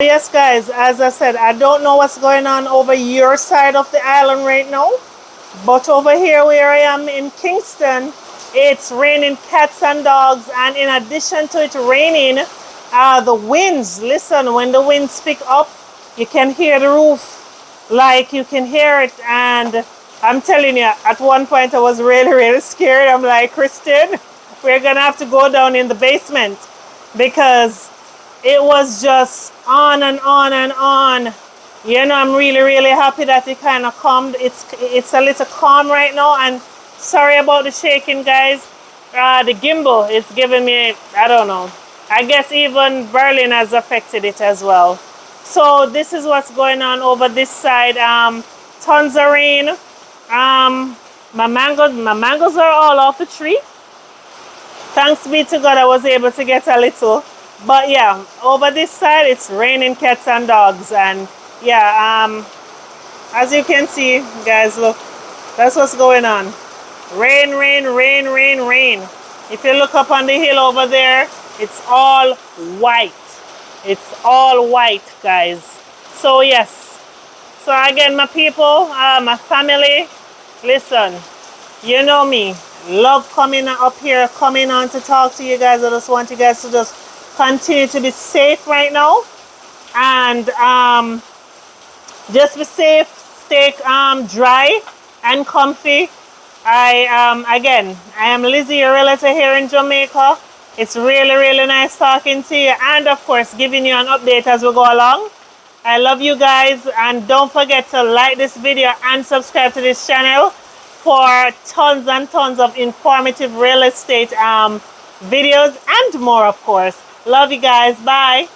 Yes, guys, as I said, I don't know what's going on over your side of the island right now, but over here where I am in Kingston, it's raining cats and dogs, and in addition to it raining, the winds, listen, when the winds pick up, you can hear the roof, like you can hear it, and I'm telling you, at one point I was really, really scared. I'm like, Kristen, we're gonna have to go down in the basement because it was just on and on and on. You know, I'm really, really happy that it kind of calmed. It's a little calm right now. And sorry about the shaking, guys. The gimbal is giving me, I don't know. I guess even Berlin has affected it as well. So this is what's going on over this side. Tons of rain. My mangoes are all off the tree. Thanks be to God, I was able to get a little. But yeah, over this side, it's raining cats and dogs. And yeah, as you can see, guys, look, that's what's going on. Rain, rain, rain, rain, rain. If you look up on the hill over there, it's all white. It's all white, guys. So yes. So again, my people, my family, listen, you know me. Love coming up here, coming on to talk to you guys. I just want you guys to just continue to be safe right now, and just be safe, stay dry and comfy. Again, I am Lizzy, your realtor here in Jamaica. It's really, really nice talking to you, and of course giving you an update as we go along. I love you guys, and don't forget to like this video and subscribe to this channel for tons and tons of informative real estate videos and more, of course. Love you guys. Bye.